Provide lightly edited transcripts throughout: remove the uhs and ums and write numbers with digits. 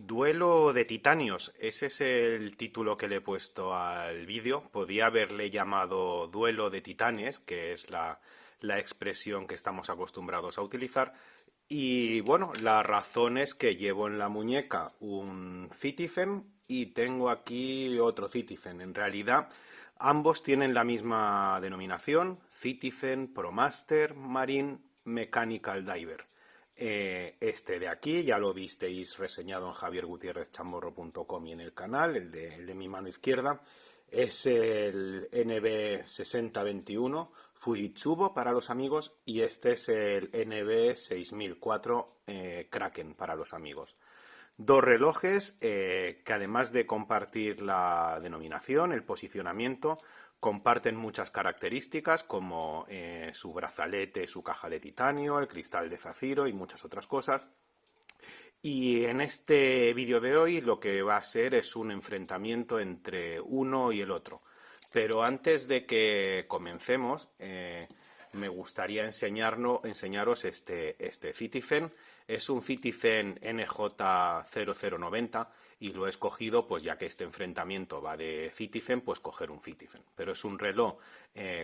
Duelo de titanios, ese es el título que le he puesto al vídeo. Podía haberle llamado duelo de titanes, que es la expresión que estamos acostumbrados a utilizar. Y bueno, la razón es que llevo en la muñeca un Citizen y tengo aquí otro Citizen. En realidad, ambos tienen la misma denominación, Citizen ProMaster Marine Mechanical Diver. Este de aquí ya lo visteis reseñado en javiergutierrezchamorro.com y en el canal, el de mi mano izquierda. Es el NB6021 Fujitsubo para los amigos y este es el NB6004 Kraken para los amigos. Dos relojes que además de compartir la denominación, el posicionamiento, comparten muchas características como su brazalete, su caja de titanio, el cristal de zafiro y muchas otras cosas. Y en este vídeo de hoy lo que va a ser es un enfrentamiento entre uno y el otro. Pero antes de que comencemos, me gustaría enseñaros este Citizen. Es un Citizen NJ0090 y lo he escogido pues ya que este enfrentamiento va de Citizen, pues coger un Citizen. Pero es un reloj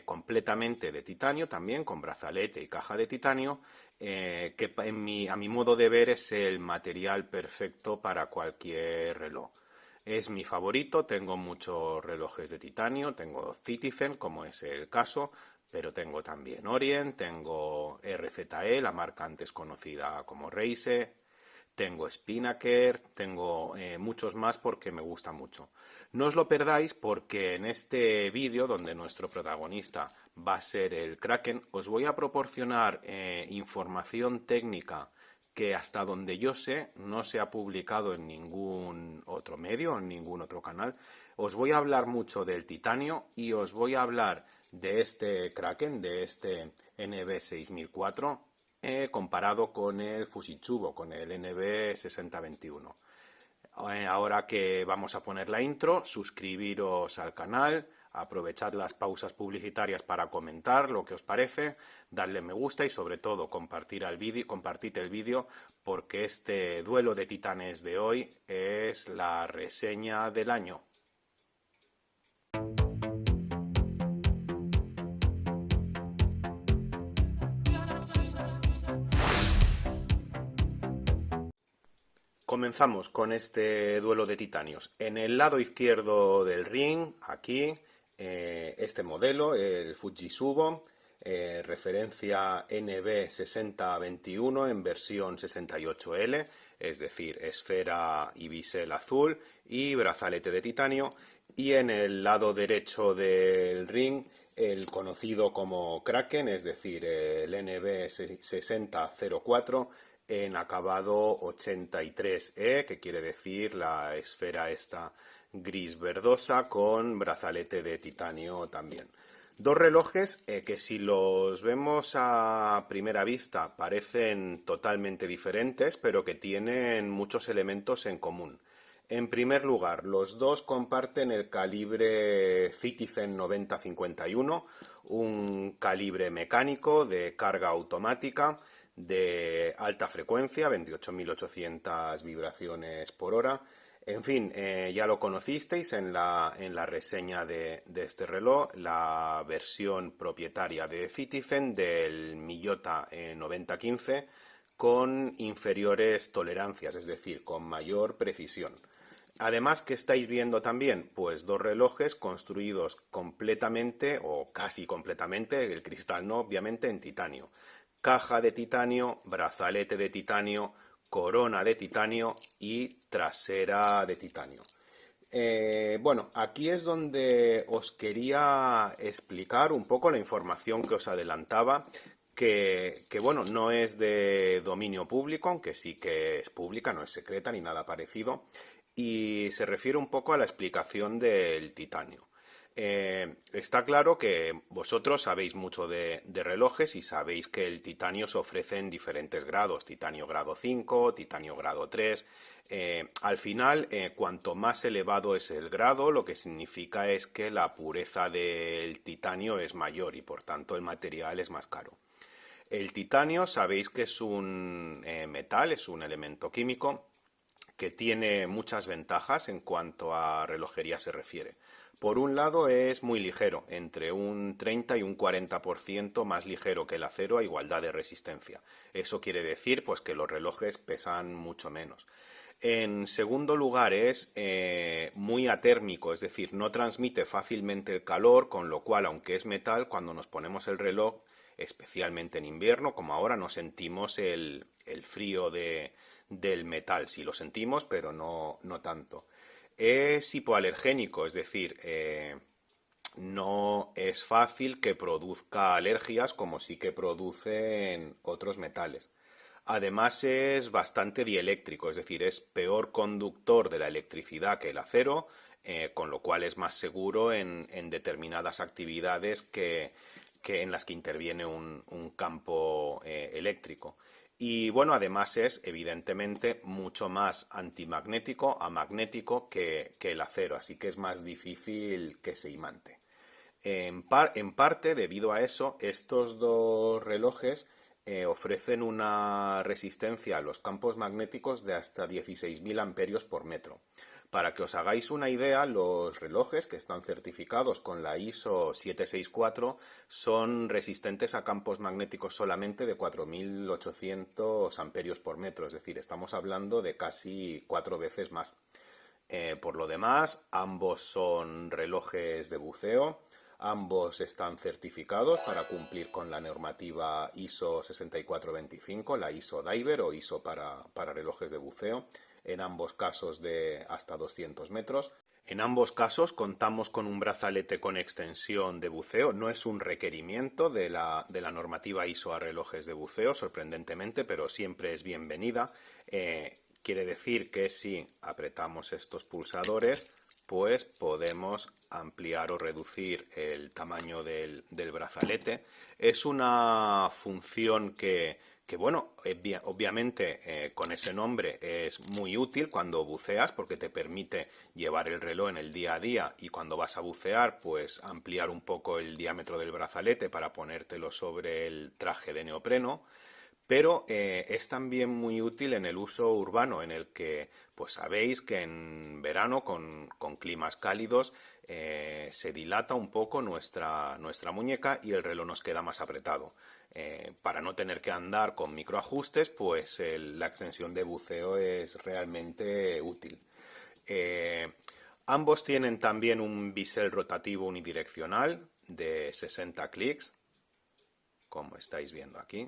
completamente de titanio también, con brazalete y caja de titanio, que a mi modo de ver es el material perfecto para cualquier reloj. Es mi favorito, tengo muchos relojes de titanio, tengo Citizen, como es el caso, pero tengo también Orient, tengo RZE, la marca antes conocida como Reise, tengo Spinnaker, tengo muchos más porque me gusta mucho. No os lo perdáis porque en este vídeo, donde nuestro protagonista va a ser el Kraken, os voy a proporcionar información técnica que hasta donde yo sé no se ha publicado en ningún otro medio, en ningún otro canal. Os voy a hablar mucho del titanio y os voy a hablar de este Kraken, de este NB6004, comparado con el Fujitsubo, con el NB6021. Ahora que vamos a poner la intro, suscribiros al canal, aprovechad las pausas publicitarias para comentar lo que os parece, darle me gusta y sobre todo compartid el vídeo porque este duelo de titanes de hoy es la reseña del año. Comenzamos con este duelo de titanios. En el lado izquierdo del ring, aquí, este modelo, el Fujitsubo, referencia NB6021 en versión 68L, es decir, esfera y bisel azul y brazalete de titanio. Y en el lado derecho del ring, el conocido como Kraken, es decir, el NB6004 en acabado 83E, que quiere decir la esfera esta gris verdosa con brazalete de titanio también. Dos relojes que si los vemos a primera vista parecen totalmente diferentes, pero que tienen muchos elementos en común. En primer lugar, los dos comparten el calibre Citizen 9051, un calibre mecánico de carga automática de alta frecuencia, 28.800 vibraciones por hora. En fin, ya lo conocisteis en la reseña de este reloj, la versión propietaria de Citizen del Miyota 9015 con inferiores tolerancias, es decir, con mayor precisión. Además, ¿qué estáis viendo también? Pues dos relojes construidos completamente o casi completamente, el cristal no, obviamente, en titanio. Caja de titanio, brazalete de titanio, corona de titanio y trasera de titanio. Bueno, aquí es donde os quería explicar un poco la información que os adelantaba, que bueno, no es de dominio público, aunque sí que es pública, no es secreta ni nada parecido, y se refiere un poco a la explicación del titanio. Está claro que vosotros sabéis mucho de relojes y sabéis que el titanio se ofrece en diferentes grados, titanio grado 5, titanio grado 3. Al final, cuanto más elevado es el grado, lo que significa es que la pureza del titanio es mayor y por tanto el material es más caro. El titanio sabéis que es un metal, es un elemento químico que tiene muchas ventajas en cuanto a relojería se refiere. Por un lado es muy ligero, entre un 30 y un 40% más ligero que el acero a igualdad de resistencia. Eso quiere decir pues que los relojes pesan mucho menos. En segundo lugar es muy atérmico, es decir, no transmite fácilmente el calor, con lo cual, aunque es metal, cuando nos ponemos el reloj, especialmente en invierno, como ahora, no sentimos el frío del metal. Sí lo sentimos, pero no tanto. Es hipoalergénico, es decir, no es fácil que produzca alergias como sí que producen otros metales. Además es bastante dieléctrico, es decir, es peor conductor de la electricidad que el acero, con lo cual es más seguro en determinadas actividades que en las que interviene un campo eléctrico. Y bueno, además es evidentemente mucho más antimagnético, amagnético que el acero, así que es más difícil que se imante. En parte, debido a eso, estos dos relojes ofrecen una resistencia a los campos magnéticos de hasta 16.000 amperios por metro. Para que os hagáis una idea, los relojes que están certificados con la ISO 764 son resistentes a campos magnéticos solamente de 4.800 amperios por metro, es decir, estamos hablando de casi 4 veces más. Por lo demás, ambos son relojes de buceo. Ambos están certificados para cumplir con la normativa ISO 6425, la ISO Diver o ISO para relojes de buceo, en ambos casos de hasta 200 metros. En ambos casos contamos con un brazalete con extensión de buceo. No es un requerimiento de la normativa ISO a relojes de buceo, sorprendentemente, pero siempre es bienvenida. Quiere decir que si apretamos estos pulsadores, pues podemos ampliar o reducir el tamaño del brazalete. Es una función que bueno, obviamente con ese nombre es muy útil cuando buceas porque te permite llevar el reloj en el día a día y cuando vas a bucear pues ampliar un poco el diámetro del brazalete para ponértelo sobre el traje de neopreno. Pero es también muy útil en el uso urbano, en el que, pues sabéis que en verano, con climas cálidos, se dilata un poco nuestra muñeca y el reloj nos queda más apretado. Para no tener que andar con microajustes, pues la extensión de buceo es realmente útil. Ambos tienen también un bisel rotativo unidireccional de 60 clics, como estáis viendo aquí.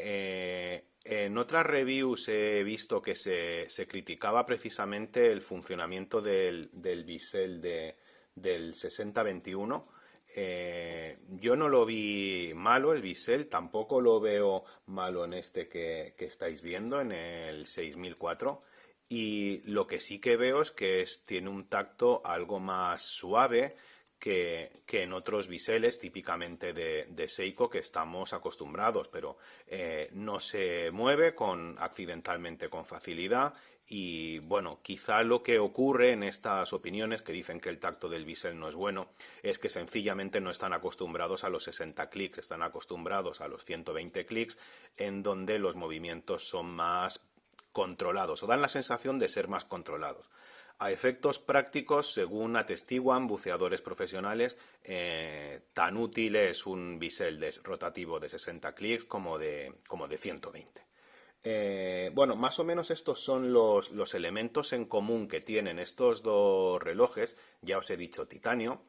En otras reviews he visto que se criticaba precisamente el funcionamiento del bisel del 6021. Yo no lo vi malo el bisel, tampoco lo veo malo en este que estáis viendo, en el 6004. Y lo que sí que veo es que tiene un tacto algo más suave que en otros biseles, típicamente de Seiko, que estamos acostumbrados, pero no se mueve accidentalmente con facilidad. Y bueno, quizá lo que ocurre en estas opiniones que dicen que el tacto del bisel no es bueno, es que sencillamente no están acostumbrados a los 60 clics, están acostumbrados a los 120 clics, en donde los movimientos son más controlados o dan la sensación de ser más controlados. A efectos prácticos, según atestiguan buceadores profesionales, tan útil es un bisel rotativo de 60 clics como de 120. Bueno, más o menos estos son los elementos en común que tienen estos dos relojes. Ya os he dicho titanio.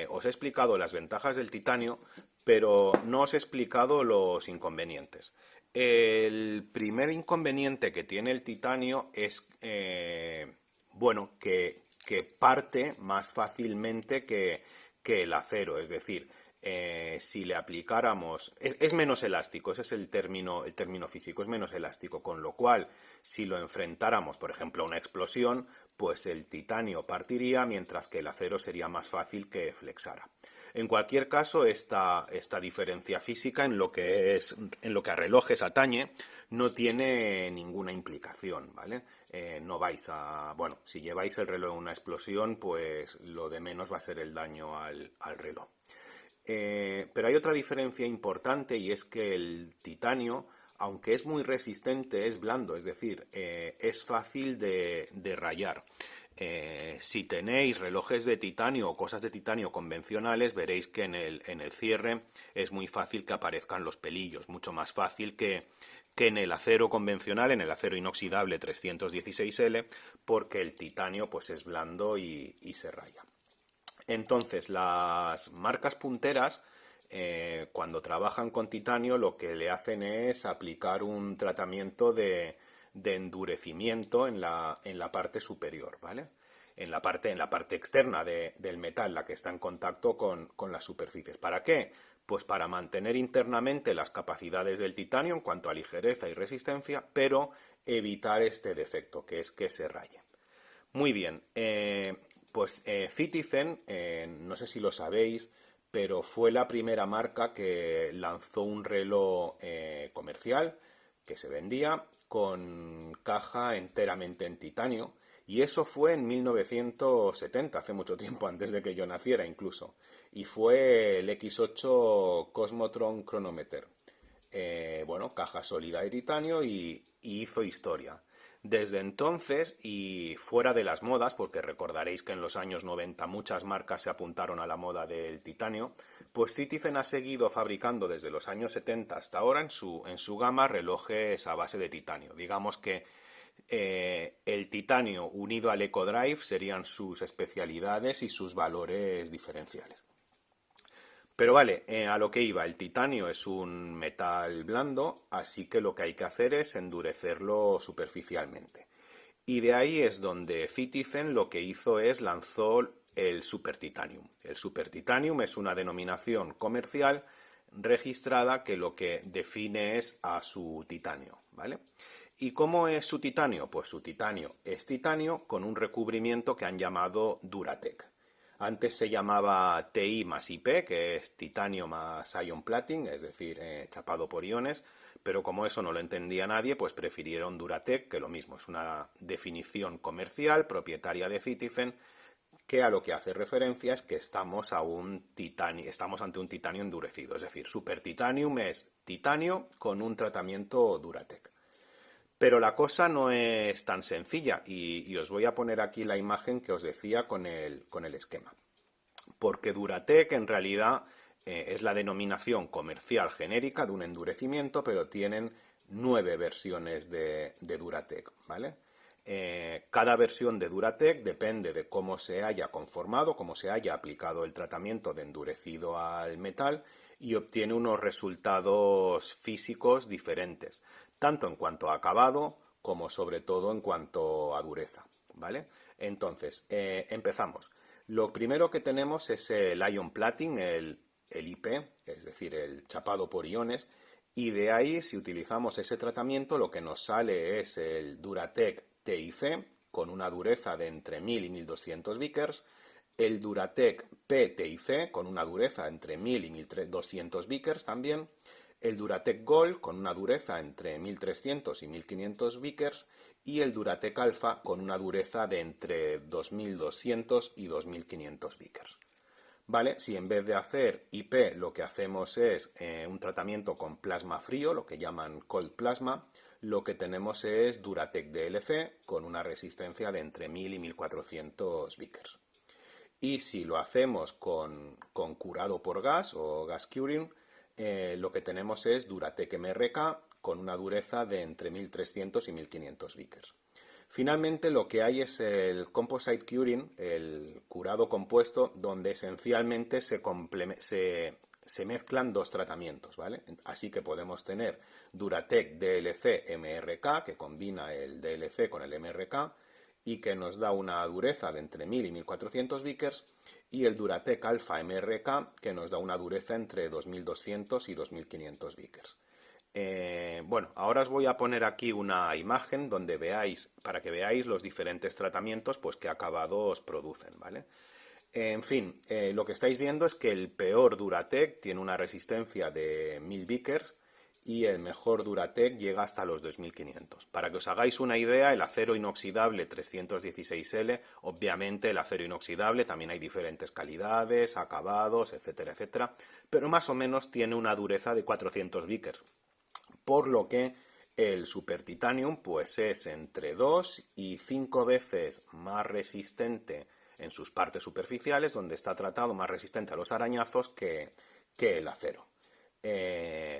Os he explicado las ventajas del titanio, pero no os he explicado los inconvenientes. El primer inconveniente que tiene el titanio es bueno, que parte más fácilmente que el acero, es decir, si le aplicáramos, es menos elástico, ese es el término físico, es menos elástico, con lo cual si lo enfrentáramos, por ejemplo, a una explosión, pues el titanio partiría, mientras que el acero sería más fácil que flexara. En cualquier caso, esta diferencia física en lo que a relojes atañe no tiene ninguna implicación, ¿vale? No vais bueno, si lleváis el reloj en una explosión, pues lo de menos va a ser el daño al reloj. Pero hay otra diferencia importante y es que el titanio, aunque es muy resistente, es blando, es decir, es fácil de rayar. Si tenéis relojes de titanio o cosas de titanio convencionales, veréis que en el cierre es muy fácil que aparezcan los pelillos, mucho más fácil que en el acero convencional, en el acero inoxidable 316L, porque el titanio pues es blando y se raya. Entonces, las marcas punteras, cuando trabajan con titanio, lo que le hacen es aplicar un tratamiento de endurecimiento en la parte superior, ¿vale? En la parte externa del metal, la que está en contacto con las superficies. ¿Para qué? Pues para mantener internamente las capacidades del titanio en cuanto a ligereza y resistencia, pero evitar este defecto, que es que se raye. Muy bien, pues Citizen, no sé si lo sabéis, pero fue la primera marca que lanzó un reloj comercial que se vendía con caja enteramente en titanio, y eso fue en 1970, hace mucho tiempo, antes de que yo naciera incluso, y fue el X8 Cosmotron Chronometer. Bueno, caja sólida de titanio y hizo historia. Desde entonces, y fuera de las modas, porque recordaréis que en los años 90 muchas marcas se apuntaron a la moda del titanio, pues Citizen ha seguido fabricando desde los años 70 hasta ahora en su gama relojes a base de titanio. Digamos que el titanio unido al EcoDrive serían sus especialidades y sus valores diferenciales. Pero vale, a lo que iba, el titanio es un metal blando, así que lo que hay que hacer es endurecerlo superficialmente. Y de ahí es donde Citizen lo que hizo es lanzó el Super Titanium. El Super Titanium es una denominación comercial registrada que lo que define es a su titanio, ¿vale? ¿Y cómo es su titanio? Pues su titanio es titanio con un recubrimiento que han llamado Duratec. Antes se llamaba TI más IP, que es titanio más ion plating, es decir, chapado por iones, pero como eso no lo entendía nadie, pues prefirieron Duratec, que lo mismo, es una definición comercial propietaria de Citizen, que a lo que hace referencia es que estamos ante un titanio endurecido, es decir, Super Titanium es titanio con un tratamiento Duratec. Pero la cosa no es tan sencilla y os voy a poner aquí la imagen que os decía con el esquema. Porque Duratec en realidad es la denominación comercial genérica de un endurecimiento, pero tienen 9 versiones de Duratec, ¿vale? Cada versión de Duratec depende de cómo se haya conformado, cómo se haya aplicado el tratamiento de endurecido al metal y obtiene unos resultados físicos diferentes, tanto en cuanto a acabado como sobre todo en cuanto a dureza, ¿vale? Entonces, empezamos. Lo primero que tenemos es el ion plating, el IP, es decir, el chapado por iones, y de ahí, si utilizamos ese tratamiento, lo que nos sale es el Duratec TIC, con una dureza de entre 1000 y 1200 Vickers, el Duratec PTIC, con una dureza entre 1000 y 1200 Vickers también, el Duratec Gold, con una dureza entre 1300 y 1500 Vickers, y el Duratec Alpha, con una dureza de entre 2200 y 2500 Vickers. ¿Vale? Si en vez de hacer IP lo que hacemos es un tratamiento con plasma frío, lo que llaman cold plasma, lo que tenemos es Duratec DLC con una resistencia de entre 1000 y 1400 Vickers. Y si lo hacemos con curado por gas o gas curing, lo que tenemos es Duratec MRK con una dureza de entre 1300 y 1500 Vickers. Finalmente lo que hay es el composite curing, el curado compuesto, donde esencialmente se mezclan dos tratamientos, ¿vale? Así que podemos tener Duratec DLC MRK, que combina el DLC con el MRK y que nos da una dureza de entre 1000 y 1400 Vickers, y el Duratec Alpha MRK, que nos da una dureza entre 2200 y 2500 Vickers. Bueno, ahora os voy a poner aquí una imagen donde veáis, para que veáis los diferentes tratamientos pues, que acabados producen, ¿vale? En fin, lo que estáis viendo es que el peor Duratec tiene una resistencia de 1000 Vickers y el mejor Duratec llega hasta los 2500. Para que os hagáis una idea, el acero inoxidable 316L, obviamente el acero inoxidable también hay diferentes calidades, acabados, etcétera, etcétera, pero más o menos tiene una dureza de 400 Vickers. por lo que el Super Titanium pues es entre 2 y 5 veces más resistente en sus partes superficiales, donde está tratado, más resistente a los arañazos que el acero.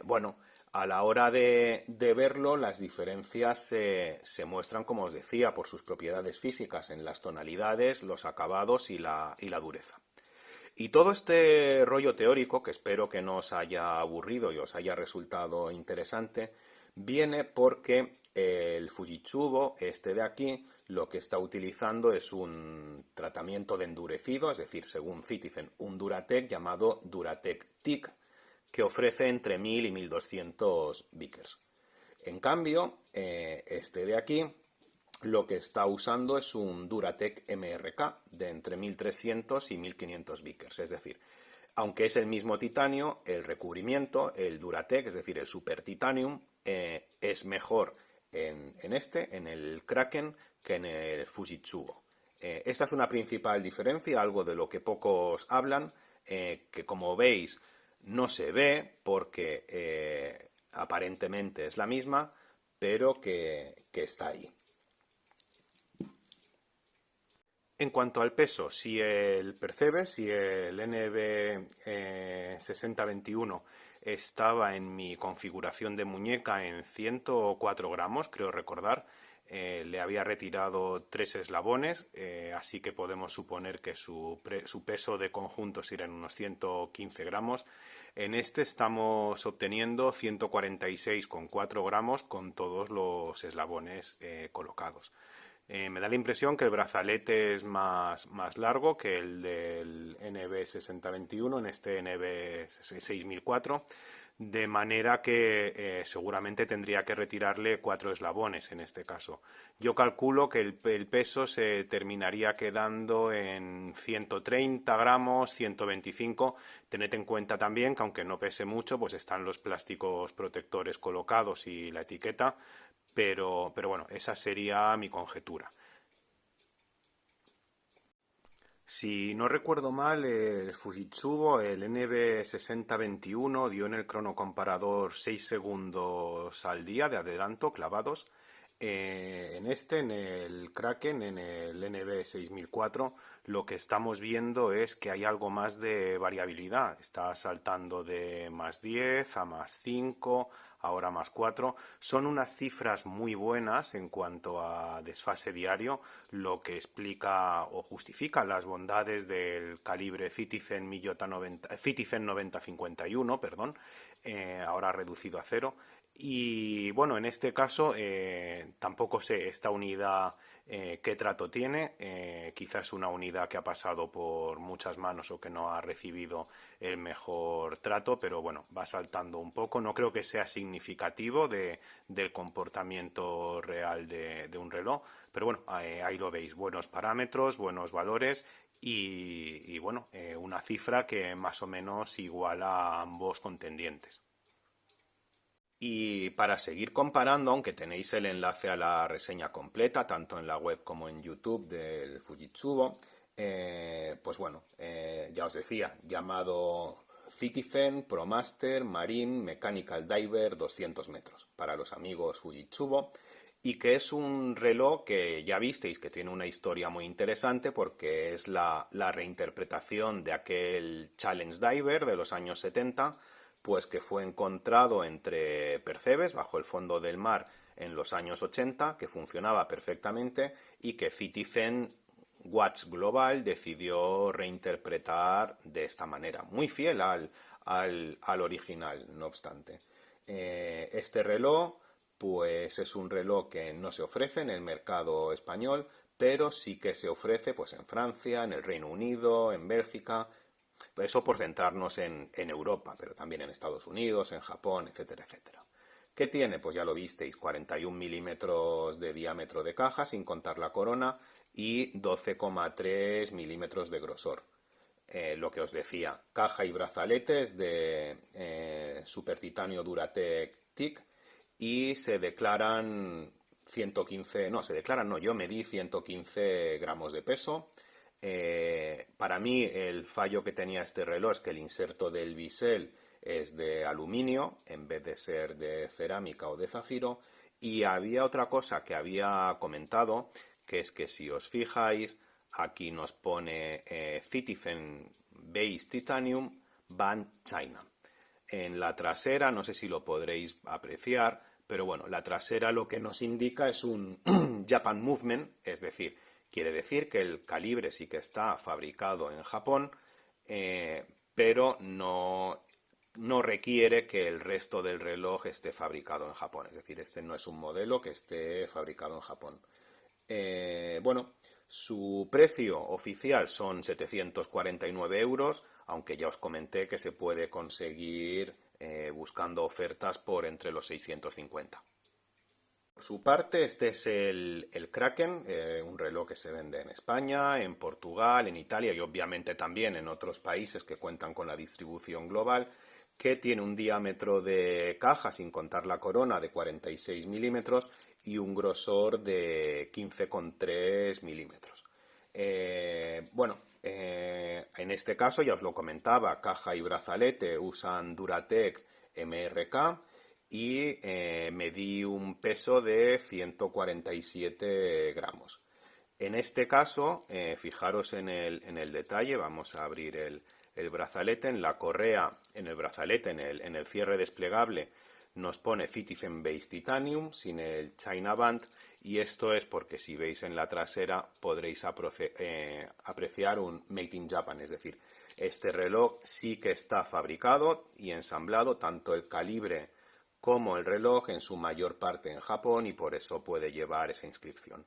Bueno, a la hora de verlo, las diferencias se muestran, como os decía, por sus propiedades físicas en las tonalidades, los acabados y la dureza. Y todo este rollo teórico, que espero que no os haya aburrido y os haya resultado interesante, viene porque el Fujitsubo, este de aquí, lo que está utilizando es un tratamiento de endurecido, es decir, según Citizen, un Duratec llamado Duratec TIC, que ofrece entre 1000 y 1200 Vickers. En cambio, este de aquí lo que está usando es un Duratec MRK de entre 1300 y 1500 Vickers. Es decir, aunque es el mismo titanio, el recubrimiento, el Duratec, es decir, el Super Titanium, es mejor en el Kraken, que en el Fujitsubo. Esta es una principal diferencia, algo de lo que pocos hablan, que como veis no se ve porque aparentemente es la misma, pero que está ahí. En cuanto al peso, si el Percebes, si el NB 6021 estaba en mi configuración de muñeca en 104 gramos, creo recordar, le había retirado 3 eslabones, así que podemos suponer que su peso de conjunto sería en unos 115 gramos. En este estamos obteniendo 146,4 gramos con todos los eslabones colocados. Me da la impresión que el brazalete es más largo que el del NB 6021, en este NB 6004, de manera que seguramente tendría que retirarle 4 eslabones en este caso. Yo calculo que el peso se terminaría quedando en 130 gramos, 125. Tened en cuenta también que aunque no pese mucho, pues están los plásticos protectores colocados y la etiqueta, pero bueno, esa sería mi conjetura. Si no recuerdo mal, el Fujitsubo, el NB 6021, dio en el cronocomparador 6 segundos al día de adelanto clavados. En el Kraken, en el NB 6004, lo que estamos viendo es que hay algo más de variabilidad. Está saltando de más 10 a más 5, ahora más 4. Son unas cifras muy buenas en cuanto a desfase diario, lo que explica o justifica las bondades del calibre Citizen 9051, perdón, ahora reducido a cero. Y bueno, en este caso tampoco sé esta unidad qué trato tiene. Quizás una unidad que ha pasado por muchas manos o que no ha recibido el mejor trato, pero bueno, va saltando un poco. No creo que sea significativo del comportamiento real de un reloj, pero bueno, ahí lo veis, buenos parámetros, buenos valores y bueno, una cifra que más o menos iguala a ambos contendientes. Y para seguir comparando, aunque tenéis el enlace a la reseña completa, tanto en la web como en YouTube del Fujitsubo, pues bueno, ya os decía, llamado Citizen ProMaster Marine Mechanical Diver 200 metros, para los amigos Fujitsubo, y que es un reloj que ya visteis que tiene una historia muy interesante porque es la reinterpretación de aquel Challenge Diver de los años 70, pues que fue encontrado entre percebes bajo el fondo del mar en los años 80, que funcionaba perfectamente y que Citizen Watch Global decidió reinterpretar de esta manera, muy fiel al original, no obstante. Este reloj pues es un reloj que no se ofrece en el mercado español, pero sí que se ofrece pues en Francia, en el Reino Unido, en Bélgica. Eso por centrarnos en Europa, pero también en Estados Unidos, en Japón, etcétera, etcétera. ¿Qué tiene? Pues ya lo visteis, 41 milímetros de diámetro de caja, sin contar la corona, y 12,3 milímetros de grosor. Lo que os decía, caja y brazaletes de Super Titanio Duratec TIC, y se declaran 115, no, se declaran, no, yo medí 115 gramos de peso. Para mí el fallo que tenía este reloj es que el inserto del bisel es de aluminio en vez de ser de cerámica o de zafiro. Y había otra cosa que había comentado, que es que si os fijáis, aquí nos pone Citizen Base Titanium Band China. En la trasera, no sé si lo podréis apreciar, pero bueno, la trasera lo que nos indica es un Japan Movement, es decir, quiere decir que el calibre sí que está fabricado en Japón, pero no requiere que el resto del reloj esté fabricado en Japón. Es decir, este no es un modelo que esté fabricado en Japón. Bueno, su precio oficial son 749 euros, aunque ya os comenté que se puede conseguir buscando ofertas por entre los 650. Por su parte, este es el Kraken, un reloj que se vende en España, en Portugal, en Italia y obviamente también en otros países que cuentan con la distribución global, que tiene un diámetro de caja, sin contar la corona, de 46 milímetros y un grosor de 15,3 milímetros. Bueno, en este caso ya os lo comentaba, caja y brazalete usan Duratec MRK y me di un peso de 147 gramos. En este caso, fijaros en el detalle, vamos a abrir el brazalete, en la correa, en el brazalete, en el cierre desplegable, nos pone Citizen Base Titanium sin el China Band, y esto es porque si veis en la trasera podréis apreciar un Made in Japan, es decir, este reloj sí que está fabricado y ensamblado, tanto el calibre como el reloj en su mayor parte en Japón, y por eso puede llevar esa inscripción.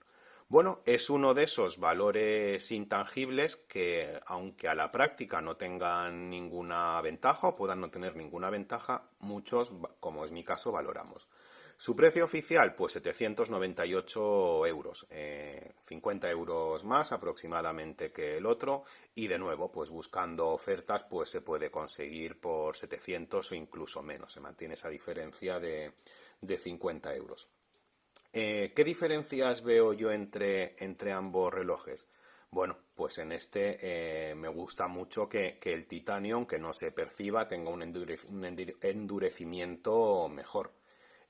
Bueno, es uno de esos valores intangibles que, aunque a la práctica no tengan ninguna ventaja o puedan no tener ninguna ventaja, muchos, como es mi caso, valoramos. Su precio oficial, pues 798 euros, 50 euros más aproximadamente que el otro, y de nuevo, pues buscando ofertas, pues se puede conseguir por 700 o incluso menos, se mantiene esa diferencia de 50 euros. ¿Qué diferencias veo yo entre ambos relojes? Bueno, pues en este me gusta mucho que el titanio, aunque no se perciba, tenga un endurecimiento mejor.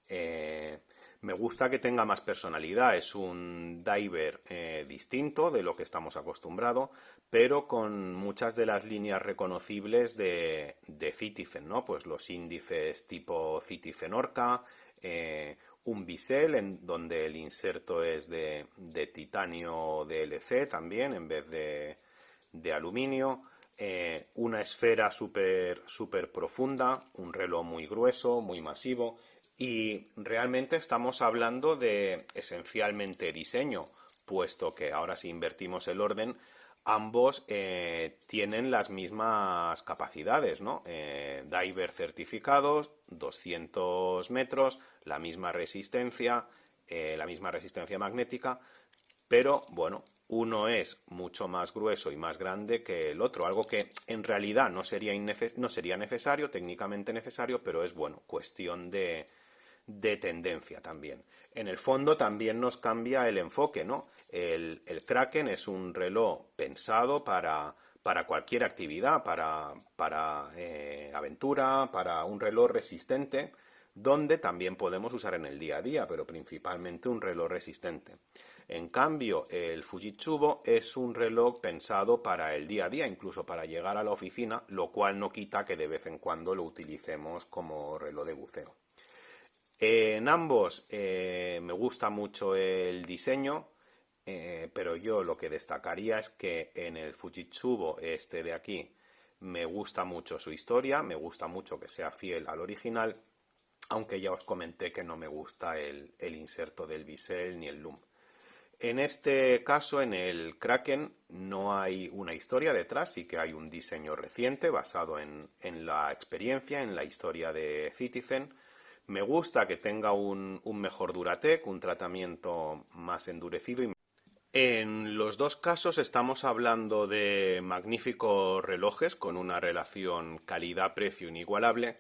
Me gusta que tenga más personalidad, es un diver distinto de lo que estamos acostumbrados, pero con muchas de las líneas reconocibles de Citizen, ¿no? Pues los índices tipo Citizen Orca, un bisel en donde el inserto es de titanio DLC también en vez de aluminio, una esfera súper profunda, un reloj muy grueso, muy masivo, y realmente estamos hablando de esencialmente diseño, puesto que ahora si invertimos el orden, ambos tienen las mismas capacidades, ¿no? Diver certificados, 200 metros, la misma resistencia magnética, pero bueno, uno es mucho más grueso y más grande que el otro, algo que en realidad no sería necesario, técnicamente necesario, pero es bueno, cuestión de tendencia también. En el fondo también nos cambia el enfoque, ¿no? El Kraken es un reloj pensado para cualquier actividad, para aventura, para un reloj resistente, donde también podemos usar en el día a día, pero principalmente un reloj resistente. En cambio, el Fujitsubo es un reloj pensado para el día a día, incluso para llegar a la oficina, lo cual no quita que de vez en cuando lo utilicemos como reloj de buceo. En ambos me gusta mucho el diseño, pero yo lo que destacaría es que en el Fujitsubo, este de aquí, me gusta mucho su historia, me gusta mucho que sea fiel al original, aunque ya os comenté que no me gusta el inserto del bisel ni el loom. En este caso, en el Kraken, no hay una historia detrás, sí que hay un diseño reciente basado en la experiencia, en la historia de Citizen. Me gusta que tenga un mejor Duratec, un tratamiento más endurecido. En los dos casos estamos hablando de magníficos relojes con una relación calidad-precio inigualable,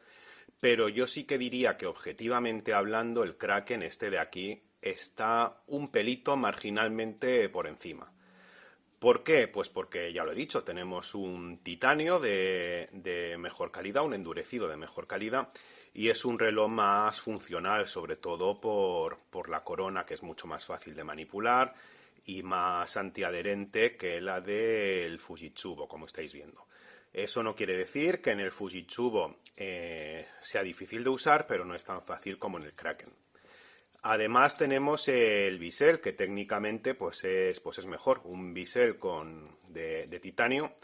pero yo sí que diría que objetivamente hablando el Kraken, este de aquí, está un pelito marginalmente por encima. ¿Por qué? Pues porque ya lo he dicho, tenemos un titanio de mejor calidad, un endurecido de mejor calidad, y es un reloj más funcional, sobre todo por la corona, que es mucho más fácil de manipular y más antiadherente que la del Fujitsubo, como estáis viendo. Eso no quiere decir que en el Fujitsubo sea difícil de usar, pero no es tan fácil como en el Kraken. Además tenemos el bisel, que técnicamente pues es mejor. Un bisel de titanio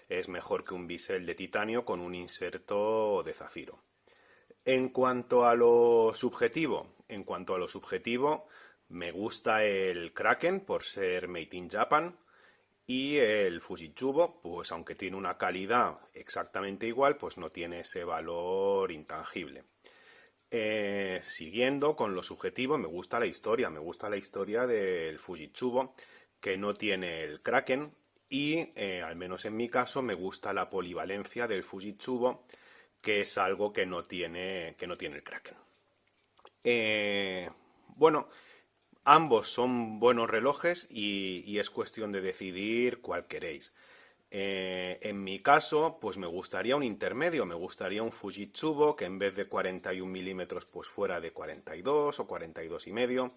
es mejor que un bisel de titanio con un inserto de zafiro. En cuanto a lo subjetivo, me gusta el Kraken por ser made in Japan y el Fujitsubo, pues aunque tiene una calidad exactamente igual, pues no tiene ese valor intangible. Siguiendo con lo subjetivo, me gusta la historia del Fujitsubo, que no tiene el Kraken, y al menos en mi caso me gusta la polivalencia del Fujitsubo, que es algo que no tiene el Kraken. Eh, bueno, ambos son buenos relojes y es cuestión de decidir cuál queréis. En mi caso, pues me gustaría un intermedio, me gustaría un Fujitsubo que en vez de 41 milímetros pues fuera de 42 o 42 y medio,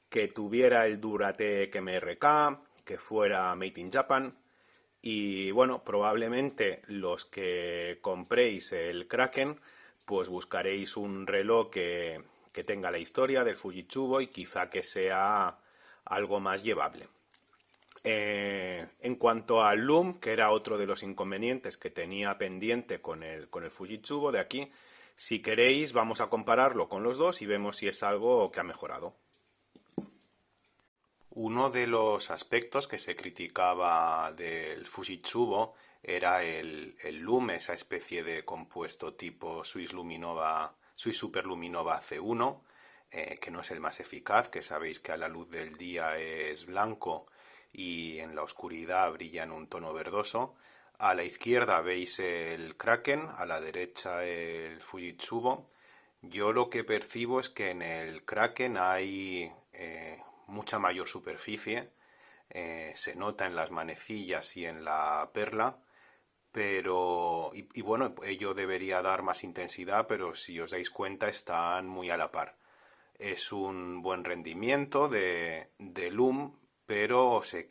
que tuviera el Duratec MRK, que fuera Made in Japan. Y bueno, probablemente los que compréis el Kraken, pues buscaréis un reloj que tenga la historia del Fujitsubo y quizá que sea algo más llevable. En cuanto al loom, que era otro de los inconvenientes que tenía pendiente con el Fujitsubo de aquí, si queréis vamos a compararlo con los dos y vemos si es algo que ha mejorado. Uno de los aspectos que se criticaba del Fujitsubo era el loom, esa especie de compuesto tipo Swiss Superluminova C1, que no es el más eficaz, que sabéis que a la luz del día es blanco y en la oscuridad brilla en un tono verdoso. A la izquierda veis el Kraken, a la derecha el Fujitsubo. Yo lo que percibo es que en el Kraken hay mucha mayor superficie, se nota en las manecillas y en la perla, pero, y bueno, ello debería dar más intensidad, pero si os dais cuenta están muy a la par. Es un buen rendimiento de loom, pero se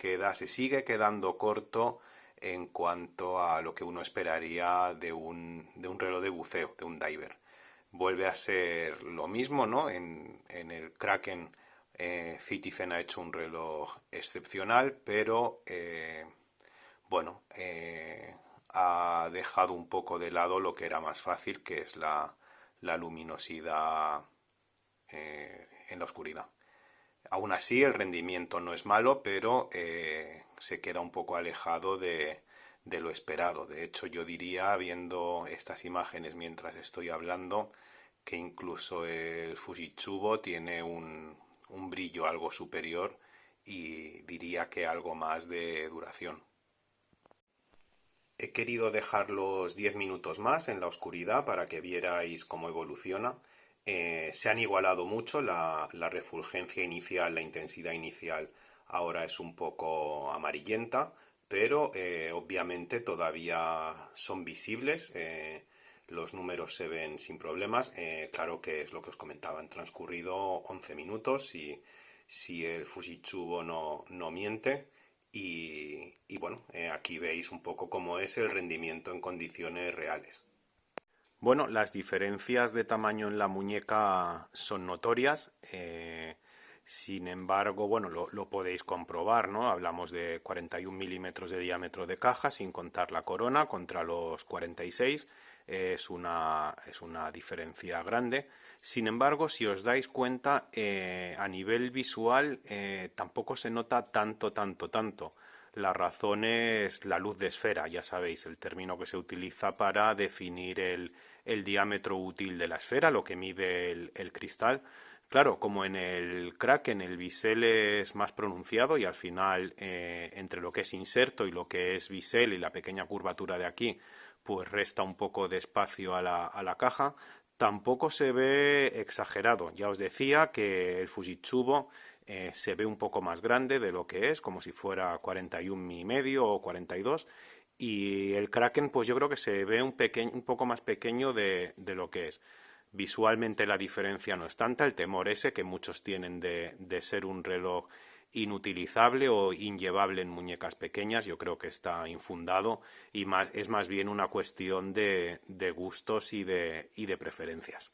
sigue quedando corto en cuanto a lo que uno esperaría de un reloj de buceo, de un diver. Vuelve a ser lo mismo, ¿no? En el Kraken, Citizen ha hecho un reloj excepcional, pero bueno, ha dejado un poco de lado lo que era más fácil, que es la luminosidad en la oscuridad. Aún así, el rendimiento no es malo, pero se queda un poco alejado de lo esperado. De hecho, yo diría, viendo estas imágenes mientras estoy hablando, que incluso el Fujitsubo tiene un brillo algo superior y diría que algo más de duración. He querido dejarlos 10 minutos más en la oscuridad para que vierais cómo evoluciona. Se han igualado mucho la refulgencia inicial, la intensidad inicial ahora es un poco amarillenta, pero obviamente todavía son visibles. Los números se ven sin problemas. Claro que es lo que os comentaba, han transcurrido 11 minutos y si el Fujitsubo no miente. Y bueno, aquí veis un poco cómo es el rendimiento en condiciones reales. Bueno, las diferencias de tamaño en la muñeca son notorias. Sin embargo, bueno, lo podéis comprobar, ¿no? Hablamos de 41 milímetros de diámetro de caja, sin contar la corona, contra los 46. Es una diferencia grande. Sin embargo, si os dais cuenta, a nivel visual tampoco se nota tanto. La razón es la luz de esfera, ya sabéis, el término que se utiliza para definir el diámetro útil de la esfera, lo que mide el cristal. Claro, como en el Kraken el bisel es más pronunciado y al final entre lo que es inserto y lo que es bisel y la pequeña curvatura de aquí, pues resta un poco de espacio a la caja. Tampoco se ve exagerado. Ya os decía que el Fujitsubo se ve un poco más grande de lo que es, como si fuera 41 y medio o 42. Y el Kraken, pues yo creo que se ve un poco más pequeño de lo que es. Visualmente la diferencia no es tanta, el temor ese que muchos tienen de ser un reloj inutilizable o inllevable en muñecas pequeñas, yo creo que está infundado y es más bien una cuestión de gustos y de preferencias.